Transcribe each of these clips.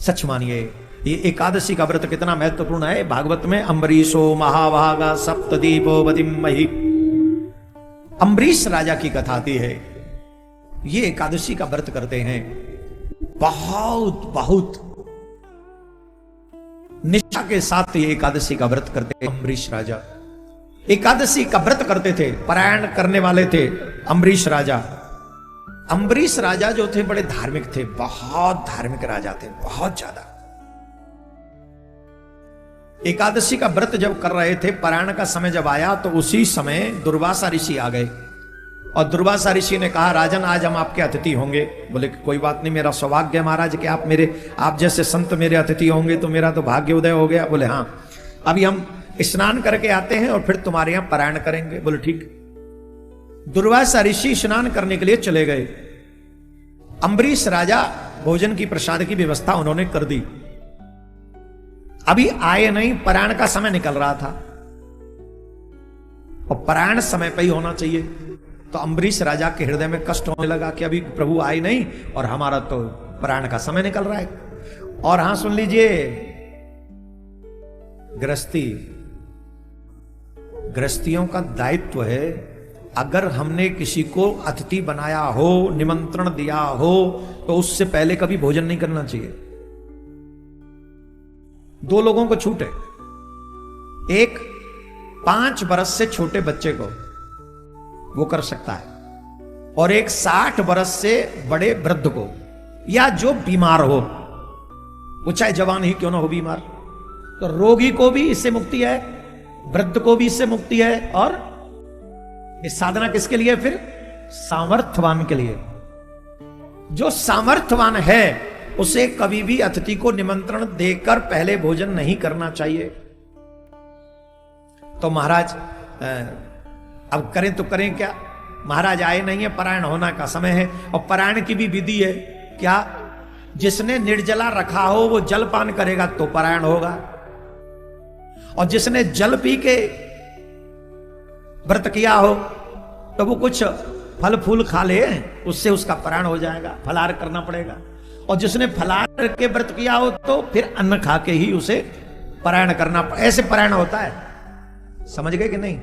सच मानिए ये एकादशी का व्रत कितना महत्वपूर्ण है। भागवत में अम्बरीशो महाभागा सप्तदीपो बदिमहि, अम्बरीश राजा की कथा आती है। ये एकादशी का व्रत करते हैं, बहुत बहुत निष्ठा के साथ ये एकादशी का व्रत करते हैं। अम्बरीश राजा एकादशी का व्रत करते थे, पारायण करने वाले थे अम्बरीश राजा। अम्बरीश राजा जो थे बड़े धार्मिक थे, बहुत धार्मिक राजा थे, बहुत ज्यादा। एकादशी का व्रत जब कर रहे थे, पारायण का समय जब आया तो उसी समय दुर्वासा ऋषि आ गए और दुर्वासा ऋषि ने कहा, राजन आज हम आपके अतिथि होंगे। बोले कोई बात नहीं, मेरा सौभाग्य है महाराज कि आप जैसे संत मेरे अतिथि होंगे तो मेरा तो भाग्य उदय हो गया। बोले हाँ, अभी हम स्नान करके आते हैं और फिर तुम्हारे यहां पारायण करेंगे। बोले ठीक। दुर्वासा ऋषि स्नान करने के लिए चले गए। अम्बरीश राजा भोजन की प्रसाद की व्यवस्था उन्होंने कर दी। अभी आए नहीं, पारायण का समय निकल रहा था और पारायण समय पर ही होना चाहिए। तो अम्बरीश राजा के हृदय में कष्ट होने लगा कि अभी प्रभु आए नहीं और हमारा तो पारायण का समय निकल रहा है। और हां सुन लीजिए, गृहस्थियों का दायित्व है, अगर हमने किसी को अतिथि बनाया हो, निमंत्रण दिया हो, तो उससे पहले कभी भोजन नहीं करना चाहिए। 2 लोगों को छूट है, एक 5 बरस से छोटे बच्चे को वो कर सकता है और एक 60 बरस से बड़े वृद्ध को, या जो बीमार हो, वो चाहे जवान ही क्यों ना हो बीमार। तो रोगी को भी इससे मुक्ति है, वृद्ध को भी इससे मुक्ति है। और इस साधना किसके लिए? फिर सामर्थ्यवान के लिए। जो सामर्थ्यवान है उसे कभी भी अतिथि को निमंत्रण देकर पहले भोजन नहीं करना चाहिए। तो महाराज अब करें तो करें क्या? महाराज आए नहीं है, पारायण होना का समय है और पारायण की भी विधि है क्या? जिसने निर्जला रखा हो वो जल पान करेगा तो पारायण होगा, और जिसने जल पी के व्रत किया हो तो वो कुछ फल फूल खा ले, उससे उसका पारायण हो जाएगा, फलाहार करना पड़ेगा। और जिसने फलाहार के व्रत किया हो तो फिर अन्न खा के ही उसे पारायण करना, ऐसे पारायण होता है। समझ गए कि नहीं?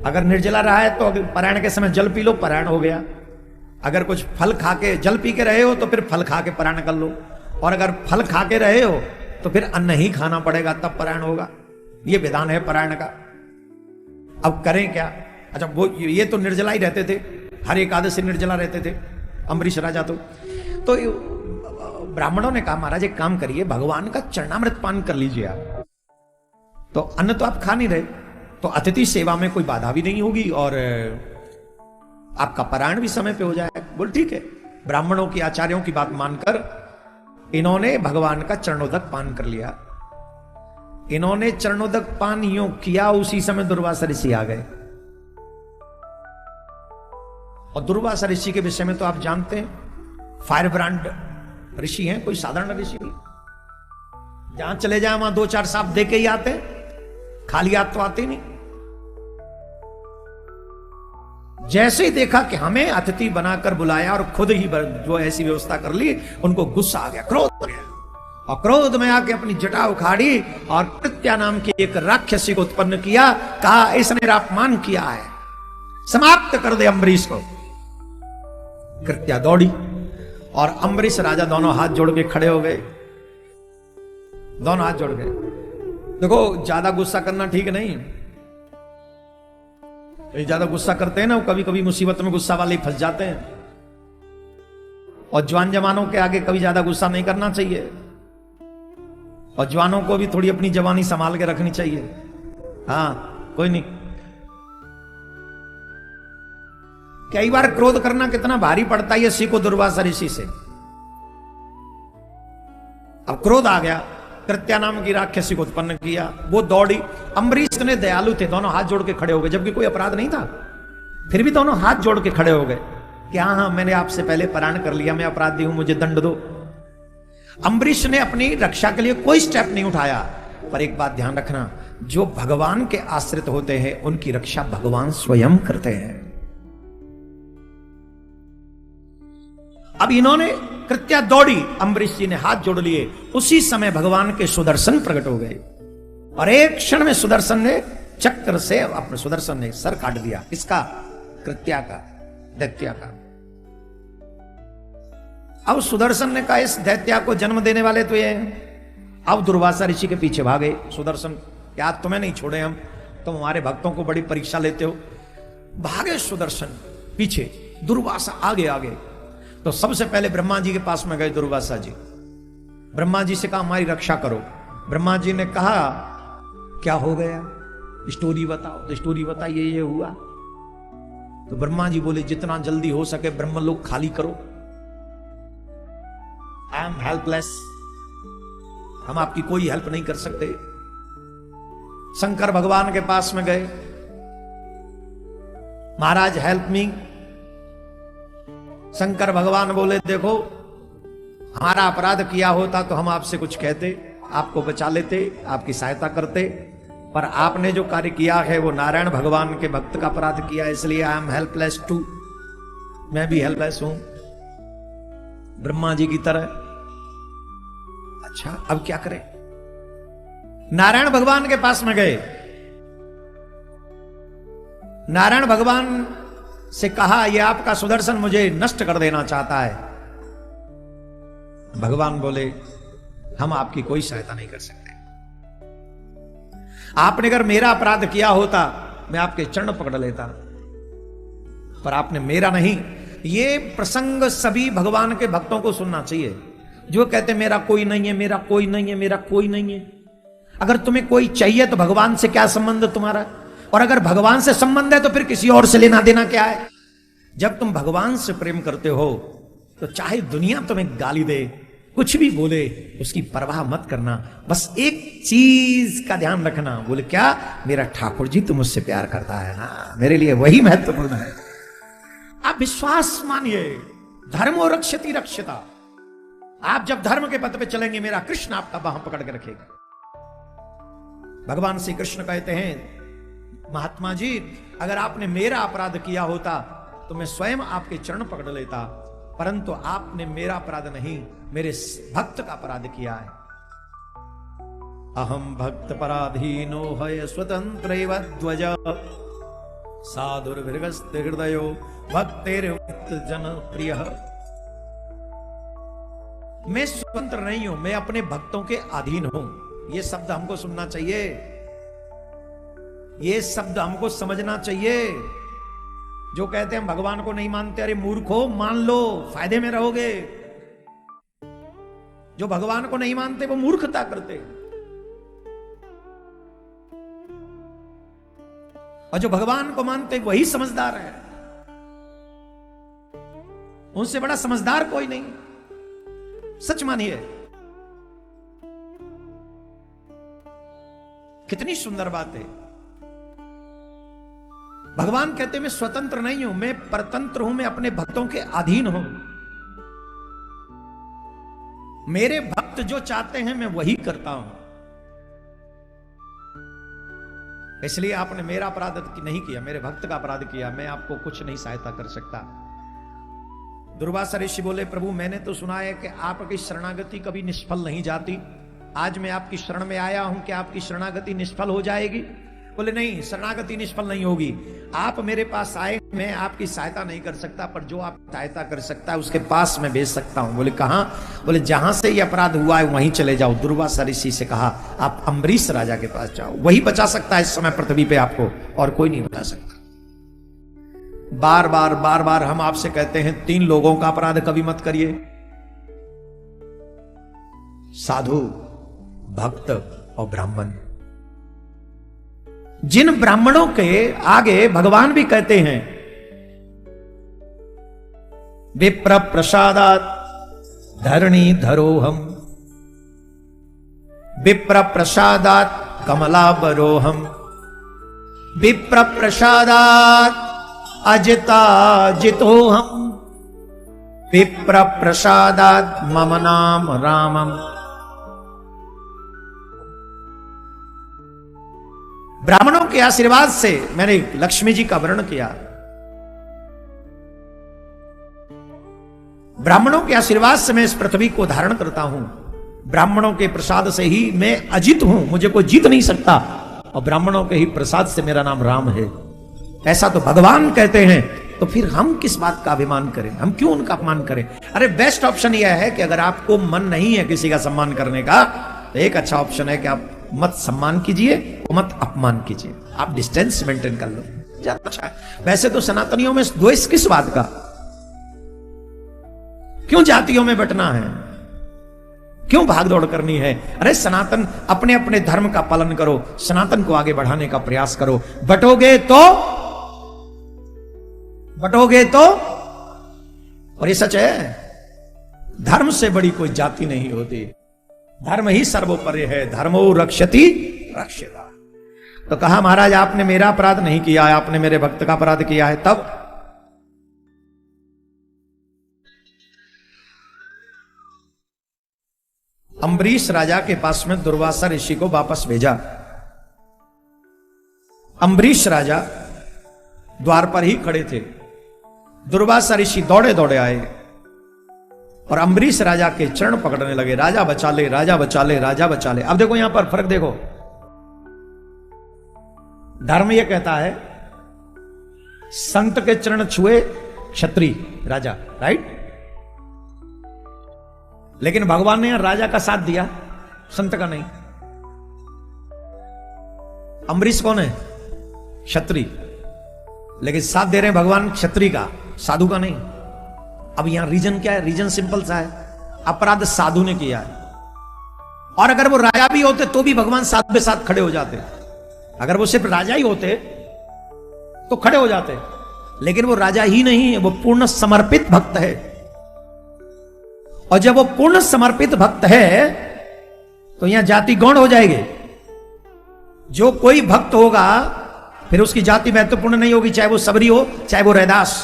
अगर निर्जला रहा है तो पारायण के समय जल पी लो, पारायण हो गया। अगर कुछ फल खा के, जल पी के रहे हो तो फिर फल खा के पारायण कर लो, और अगर फल खा के रहे हो तो फिर अन्न ही खाना पड़ेगा, तब पारायण होगा। ये विधान है पारायण का। अब करें क्या? अच्छा, वो ये तो निर्जला ही रहते थे, हर एकादशी निर्जला रहते थे अम्बरीश राजा। तो ब्राह्मणों ने कहा, महाराज एक काम करिए, भगवान का चरणामृत पान कर लीजिए आप। तो अन्न तो आप खा नहीं रहे, तो अतिथि सेवा में कोई बाधा भी नहीं होगी और आपका पारायण भी समय पे हो जाएगा। बोल ठीक है। ब्राह्मणों की, आचार्यों की बात मानकर इन्होंने भगवान का चरणोदक पान कर लिया। इन्होंने चरणोदक पान यूं किया, उसी समय दुर्वासा ऋषि आ गए। और दुर्वासा ऋषि के विषय में तो आप जानते हैं, फायर ब्रांड ऋषि हैं, कोई साधारण ऋषि नहीं। जहां चले जाए वहां 2-4 साप दे के ही आते, खाली हाथ तो आते नहीं। जैसे ही देखा कि हमें अतिथि बनाकर बुलाया और खुद ही जो ऐसी व्यवस्था कर ली, उनको गुस्सा आ गया, क्रोध आ गया, और क्रोध में आके अपनी जटा उखाड़ी और कृत्या नाम की एक राक्षसी को उत्पन्न किया। कहा, इसने मेरा अपमान किया है, समाप्त कर दे अम्बरीश को। कृत्या दौड़ी और अम्बरीश राजा दोनों हाथ जोड़ के खड़े हो गए, दोनों हाथ जोड़ गए। देखो, ज्यादा गुस्सा करना ठीक नहीं। ज्यादा गुस्सा करते हैं ना, कभी कभी मुसीबत में गुस्सा वाले फंस जाते हैं। और जवान जवानों के आगे कभी ज्यादा गुस्सा नहीं करना चाहिए, और जवानों को भी थोड़ी अपनी जवानी संभाल के रखनी चाहिए। हाँ, कोई नहीं। कई बार क्रोध करना कितना भारी पड़ता है, ये सीखो दुर्वासा ऋषि से। अब क्रोध आ गया, कृत्या नाम की राक्षसी को उत्पन्न किया, वो दौड़ी। अम्बरीश इतने दयालु थे, दोनों हाथ जोड़ के खड़े हो गए, जबकि कोई अपराध नहीं था, फिर भी दोनों हाथ जोड़ के खड़े हो गए कि हाँ हाँ, मैंने आपसे पहले पारायण कर लिया, मैं अपराधी हूं, मुझे दंड दो। अम्बरीश ने अपनी रक्षा के लिए कोई स्टेप नहीं उठाया। पर एक बात ध्यान रखना, जो भगवान के आश्रित होते हैं उनकी रक्षा भगवान स्वयं करते हैं। अब इन्होंने कृत्या दौड़ी, अम्बरीश जी ने हाथ जोड़ लिए। उसी समय भगवान के सुदर्शन प्रकट हो गए और एक क्षण में सुदर्शन ने चक्र से अपने सुदर्शन ने सर काट दिया। इसका, कृत्या का, दैत्या का। अब सुदर्शन ने कहा इस दैत्या को जन्म देने वाले तो ये हैं। अब दुर्वासा ऋषि के पीछे भागे सुदर्शन, क्या तुम्हें नहीं छोड़े हम, तुम हमारे भक्तों को बड़ी परीक्षा लेते हो। भागे सुदर्शन पीछे, दुर्वासा आगे आगे। तो सबसे पहले ब्रह्मा जी के पास में गए दुर्वासा जी। ब्रह्मा जी से कहा हमारी रक्षा करो। ब्रह्मा जी ने कहा क्या हो गया, स्टोरी बताओ। तो स्टोरी बताइए, ये हुआ। तो ब्रह्मा जी बोले जितना जल्दी हो सके ब्रह्मलोक खाली करो। आई एम हेल्पलेस, हम आपकी कोई हेल्प नहीं कर सकते। शंकर भगवान के पास में गए, महाराज हेल्प मी। शंकर भगवान बोले देखो हमारा अपराध किया होता तो हम आपसे कुछ कहते, आपको बचा लेते, आपकी सहायता करते, पर आपने जो कार्य किया है वो नारायण भगवान के भक्त का अपराध किया, इसलिए आई एम हेल्पलेस टू, मैं भी हेल्पलेस हूं ब्रह्मा जी की तरह। अच्छा अब क्या करें? नारायण भगवान के पास में गए। नारायण भगवान से कहा यह आपका सुदर्शन मुझे नष्ट कर देना चाहता है। भगवान बोले हम आपकी कोई सहायता नहीं कर सकते। आपने अगर मेरा अपराध किया होता मैं आपके चरण पकड़ लेता, पर आपने मेरा नहीं। ये प्रसंग सभी भगवान के भक्तों को सुनना चाहिए जो कहते मेरा कोई नहीं है, मेरा कोई नहीं है, मेरा कोई नहीं है। अगर तुम्हें कोई चाहिए तो भगवान से क्या संबंध तुम्हारा, और अगर भगवान से संबंध है तो फिर किसी और से लेना देना क्या है? जब तुम भगवान से प्रेम करते हो तो चाहे दुनिया तुम्हें गाली दे, कुछ भी बोले, उसकी परवाह मत करना। बस एक चीज का ध्यान रखना, बोले क्या? मेरा ठाकुर जी तो मुझसे प्यार करता है ना, मेरे लिए वही महत्वपूर्ण है। आप विश्वास मानिए, धर्मो रक्षति रक्षिता। आप जब धर्म के पथ पे चलेंगे मेरा कृष्ण आपका बाह पकड़ के रखेगा। भगवान श्री कृष्ण कहते हैं महात्मा जी अगर आपने मेरा अपराध किया होता तो मैं स्वयं आपके चरण पकड़ लेता, परंतु आपने मेरा अपराध नहीं, मेरे भक्त का अपराध किया है। अहम भक्त पराधीनो है स्वतंत्र ध्वज साधुर्भृगस्त हृदयो भक्तेर्मुक्त जन प्रिय। मैं स्वतंत्र नहीं हूं, मैं अपने भक्तों के अधीन हूं। ये शब्द हमको सुनना चाहिए, ये शब्द हमको समझना चाहिए। जो कहते हैं हम भगवान को नहीं मानते, अरे मूर्खो मान लो, फायदे में रहोगे। जो भगवान को नहीं मानते वो मूर्खता करते, और जो भगवान को मानते वही समझदार है। उनसे बड़ा समझदार कोई नहीं, सच मानिए। कितनी सुंदर बात है। भगवान कहते मैं स्वतंत्र नहीं हूं, मैं परतंत्र हूं, मैं अपने भक्तों के अधीन हूं। मेरे भक्त जो चाहते हैं मैं वही करता हूं। इसलिए आपने मेरा अपराध नहीं किया, मेरे भक्त का अपराध किया, मैं आपको कुछ नहीं सहायता कर सकता। दुर्वासा ऋषि बोले प्रभु मैंने तो सुना है कि आपकी शरणागति कभी निष्फल नहीं जाती। आज मैं आपकी शरण में आया हूं कि आपकी शरणागति निष्फल हो जाएगी? बोले नहीं, शरणागति निष्फल नहीं होगी। आप मेरे पास आए, मैं आपकी सहायता नहीं कर सकता, पर जो आप सहायता कर सकता है उसके पास मैं भेज सकता हूं। बोले कहां? बोले जहां से ये अपराध हुआ है वहीं चले जाओ। दुर्वासा ऋषि से कहा आप अम्बरीश राजा के पास जाओ, वही बचा सकता है इस समय पृथ्वी पे आपको, और कोई नहीं बचा सकता। बार बार हम आपसे कहते हैं 3 लोगों का अपराध कभी मत करिए, साधु, भक्त और ब्राह्मण। जिन ब्राह्मणों के आगे भगवान भी कहते हैं विप्र प्रसादात धरणी धरोहम, विप्र प्रसादात कमलाबरोहम, विप्र प्रसादात अजिता जितोहम, विप्र प्रसादात मम नाम रामम। ब्राह्मणों के आशीर्वाद से मैंने लक्ष्मी जी का वर्ण किया। ब्राह्मणों के आशीर्वाद से मैं इस पृथ्वी को धारण करता हूं, ब्राह्मणों के प्रसाद से ही मैं अजित हूं, मुझे कोई जीत नहीं सकता, और ब्राह्मणों के ही प्रसाद से मेरा नाम राम है, ऐसा तो भगवान कहते हैं। तो फिर हम किस बात का अभिमान करें, हम क्यों उनका अपमान करें? अरे बेस्ट ऑप्शन यह है कि अगर आपको मन नहीं है किसी का सम्मान करने का, तो एक अच्छा ऑप्शन है कि आप मत सम्मान कीजिए, मत अपमान कीजिए, आप डिस्टेंस मेंटेन कर लो, ज्यादा अच्छा है। वैसे तो सनातनियों में द्वेष किस बात का, क्यों जातियों में बंटना है, क्यों भागदौड़ करनी है? अरे सनातन अपने अपने धर्म का पालन करो, सनातन को आगे बढ़ाने का प्रयास करो। बटोगे तो और ये सच है, धर्म से बड़ी कोई जाति नहीं होती, धर्म ही सर्वोपरि है, धर्मो रक्षति रक्षिता। तो कहा महाराज आपने मेरा अपराध नहीं किया है, आपने मेरे भक्त का अपराध किया है। तब अम्बरीश राजा के पास में दुर्वासा ऋषि को वापस भेजा। अम्बरीश राजा द्वार पर ही खड़े थे, दुर्वासा ऋषि दौड़े दौड़े आए और अम्बरीश राजा के चरण पकड़ने लगे, राजा बचा ले, राजा बचा ले, राजा बचा ले। अब देखो यहां पर फर्क देखो, धर्म यह कहता है संत के चरण छुए क्षत्रिय राजा, राइट? लेकिन भगवान ने राजा का साथ दिया, संत का नहीं। अम्बरीश कौन है? क्षत्रिय, लेकिन साथ दे रहे हैं भगवान क्षत्रिय का, साधु का नहीं। अब यहां रीजन क्या है? रीजन सिंपल सा है, अपराध साधु ने किया है। और अगर वो राजा भी होते तो भी भगवान साधु के साथ खड़े हो जाते। अगर वो सिर्फ राजा ही होते तो खड़े हो जाते, लेकिन वो राजा ही नहीं है, वो पूर्ण समर्पित भक्त है। और जब वो पूर्ण समर्पित भक्त है तो यहां जाति गौण हो जाएगी। जो कोई भक्त होगा फिर उसकी जाति महत्वपूर्ण नहीं होगी, चाहे वो सबरी हो चाहे वो रैदास।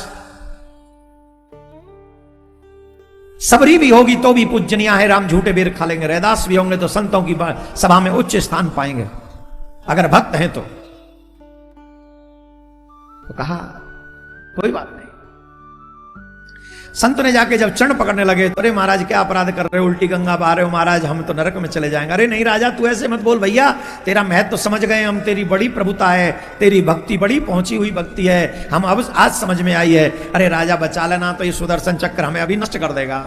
सबरी भी होगी तो भी पूजनिया है, राम झूठे बेर खा लेंगे। रैदास भी होंगे तो संतों की सभा में उच्च स्थान पाएंगे, अगर भक्त हैं तो कहा कोई बात नहीं। संत ने जाके जब चरण पकड़ने लगे, तो अरे महाराज क्या अपराध कर रहे हो, उल्टी गंगा बहा रहे हो महाराज, हम तो नरक में चले जाएंगे। अरे नहीं राजा तू ऐसे मत बोल भैया, तेरा महत्व तो समझ गए हम, तेरी बड़ी प्रभुता है, तेरी भक्ति बड़ी पहुंची हुई भक्ति है, हम अब आज समझ में आई है। अरे राजा बचा लेना, तो ये सुदर्शन चक्र हमें अभी नष्ट कर देगा।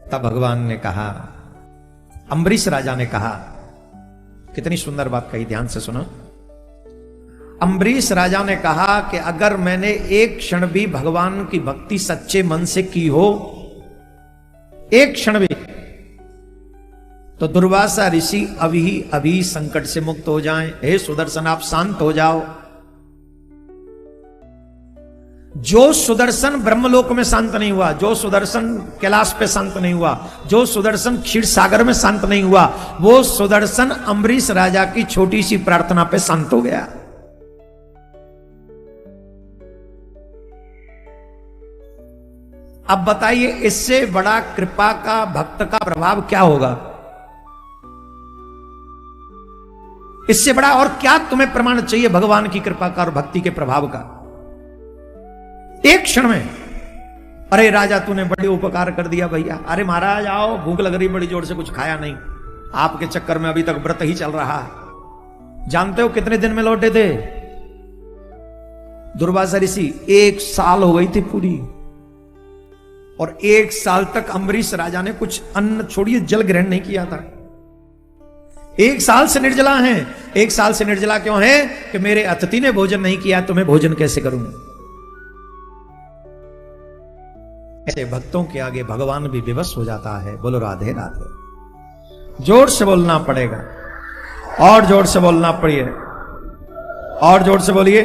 तब भगवान ने कहा, अम्बरीश राजा ने कहा, कितनी सुंदर बात कही, ध्यान से सुनो। अम्बरीश राजा ने कहा कि अगर मैंने एक क्षण भी भगवान की भक्ति सच्चे मन से की हो, एक क्षण भी, तो दुर्वासा ऋषि अभी संकट से मुक्त हो जाएं। हे सुदर्शन आप शांत हो जाओ। जो सुदर्शन ब्रह्मलोक में शांत नहीं हुआ, जो सुदर्शन कैलाश पे शांत नहीं हुआ, जो सुदर्शन क्षीर सागर में शांत नहीं हुआ, वो सुदर्शन अम्बरीश राजा की छोटी सी प्रार्थना पे शांत हो गया। अब बताइए इससे बड़ा कृपा का भक्त का प्रभाव क्या होगा? इससे बड़ा और क्या तुम्हें प्रमाण चाहिए भगवान की कृपा का और भक्ति के प्रभाव का? एक क्षण में, अरे राजा तूने बड़े उपकार कर दिया भैया, अरे महाराज आओ, भूख लग रही बड़ी जोर से, कुछ खाया नहीं, आपके चक्कर में अभी तक व्रत ही चल रहा है। जानते हो कितने दिन में लौटे थे दुर्वासा ऋषि? 1 साल हो गई थी पूरी, और 1 साल तक अम्बरीश राजा ने कुछ अन्न छोड़िए जल ग्रहण नहीं किया था। 1 साल से निर्जला हैं। 1 साल से निर्जला क्यों है? कि मेरे अतिथि ने भोजन नहीं किया तो मैं भोजन कैसे करूं? ऐसे भक्तों के आगे भगवान भी विवश हो जाता है। बोलो राधे राधे। जोर से बोलना पड़ेगा, और जोर से बोलना पड़िए, और जोर से बोलिए।